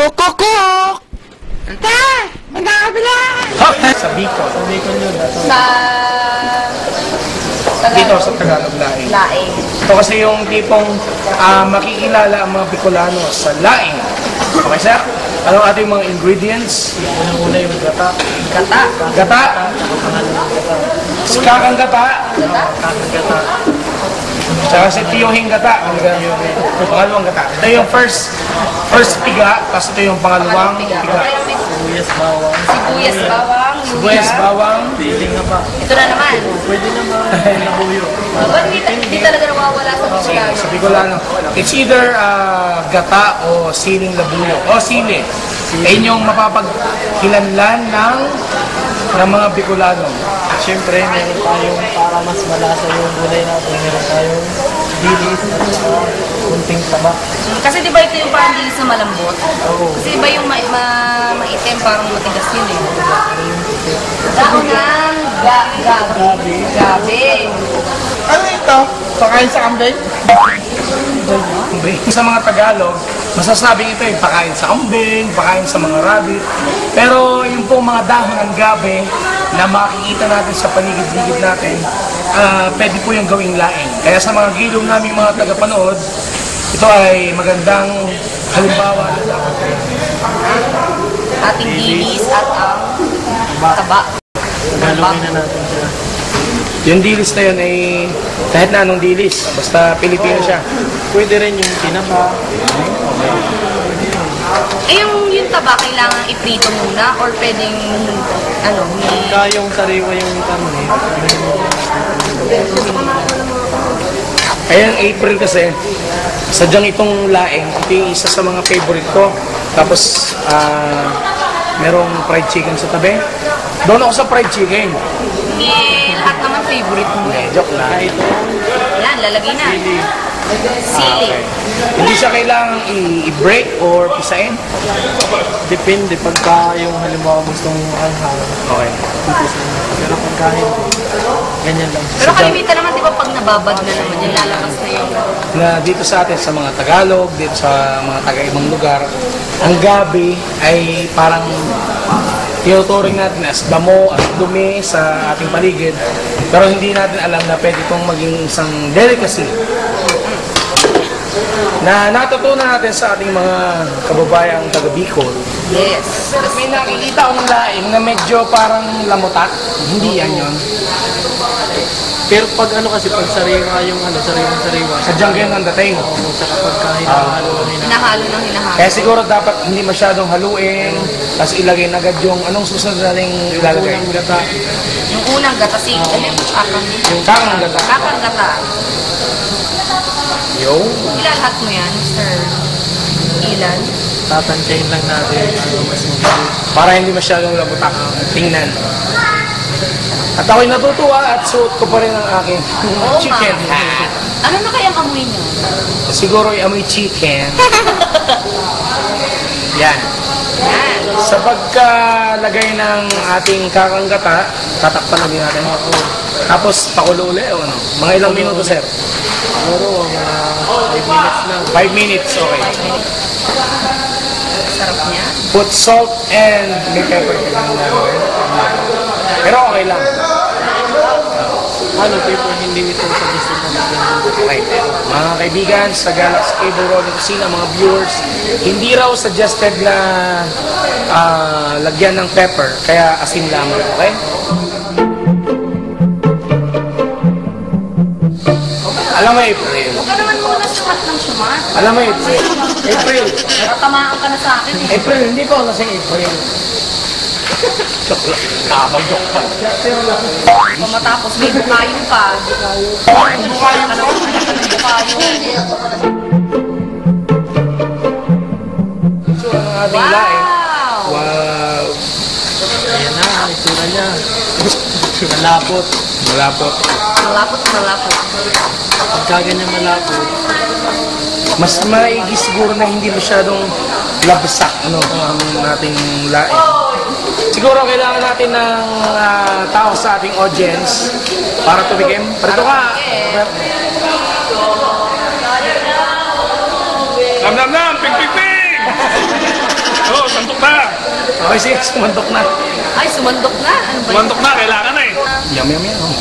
Kukukuk! Ante! Magkakabila! Sa Bicol. Sa Bicol yun. Dito Sa Tagalog laing. Laing. Ito kasi yung tipong makikilala ang mga Bicolano sa laing. Okay, sir? Ano ang ating mga ingredients? Unang-una yung gata. Gata. Gata? Kakang gata. Gata. Gata. Tsaka si tiyuhing gata. Pangalawang gata. Ito yung first piga, tapos ito yung pangalawang piga. Sibuyas, bawang. Sibuyas, bawang. Sibuyas, bawang. Piling nga pa. Ito na naman. Pwede naman. Labuyo. Ba't di talaga nawawala sa Bicolano? Sa Bicolano. It's either gata o siling labuyo. O sili. Ayun yung mapapagkilanlan ng mga Bicolano. Siyempre, meron tayong para mas malasa yung gulay natin. Meron tayong dilis at kunting taba. Kasi di ba ito yung parang dilis na malambot? Oo. Kasi di ba yung maitim parang matigas yun eh? Dahon ng gabi. Gabi. Ano ito? Pakain sa kambing? Sa mga Tagalog, masasabing ito yung pakain sa kambing, pakain sa mga rabbit. Pero yung po mga dahon ng gabi na makikita natin sa paligid-ligid natin, pwede po yung gawing laing. Kaya sa mga gilong namin mga tagapanood, ito ay magandang halimbawa na dapat Ating dilis at ang taba. Tagalogin na natin siya. Yung dilis na yun ay kahit na anong dilis, basta Pilipino siya. Pwede rin yung tinapa. Eh yung taba kailangan iprito muna or pwedeng Yung sariwa yung karne. Kaya yung April kasi, sadyang itong laing, ito yung isa sa mga favorite ko. Tapos, merong fried chicken sa tabi. Doon ako sa fried chicken. lahat naman favorite mo eh. Joke lang. Yan, lalagay na. Sili. Hindi siya kailangang i-break or pisain? Depende. Pagka yung halimbawa gustong anghang. Okay. Pero pagka ganyan lang. Pero kalimitan naman, di ba pag nababad na naman, yung lalabas na yung... Na dito sa atin, sa mga Tagalog, dito sa mga taga-ibang lugar, ang gabi ay parang tinuturing natin as damo, as dumi sa ating paligid. Pero hindi natin alam na pwede itong maging isang delicacy na natutunan natin sa ating mga kababayang taga Bicol. Yes. May nakikita akong laing na medyo parang lamutak. Hindi yan yun. Pero pag kasi pag sariwa yung sariwa. Sadyang ganyan ang dating. Oo, saka pagka Hinahalo ng hinahalo. Kaya siguro dapat hindi masyadong haluin, tapos ilagay na agad yung anong susunod natin ilalagay. Yung gata. Yung unang gata, Yung kakang gata. Kakang gata. Yo. Ilahat mo yan, Mr. Ilan? Tatantihin lang natin mas mabuti. Para hindi masyadong labutak. Tingnan. At ako'y natutuwa at suot ko pa rin ang aking chicken hat. Ano na kayang amoy niyo? Siguro ay amoy chicken. Yan. Yan. Sa pagkalagay ng ating kakang gata, tatakpan na din natin. Tapos pakulo ulit o ano? Mga ilang minuto, sir? Siguro 5 minutes lang. 5 minutes, okay. Sarap niya. Put salt and may pepper. Pero okay lang. Ano, people, hindi ito sa gusto naman. Okay. Mga kaibigan, sa Galaxy Cable Rolling Kusina, mga viewers, hindi raw suggested na lagyan ng pepper, kaya asin lamang, okay? Alam mo, April. Huwag ka naman muna sumat ng sumat. Alam mo, April. April. Tatamaan ka na sa akin eh. April, hindi pa ako lasing April. Joke lang. Joke pa. Kung matapos, may bukayo pa. Bukayo ka naman. Bukayo. So, ang ating laing. Wow! Wow! Ayan na, ang itsura niya. Malapot. Malapot. Malapot. Pagka ganyan malapot, mas maigi siguro na hindi masyadong labsak ang ating laing. Siguro kailangan natin ng tao sa ating audience para tumikim. Parito ka! Nam! Ping! Okay, sige, sumandok na. Ay, sumandok na. Ano ba yun? Mantok na, kailangan na eh. Yum, yum, yum.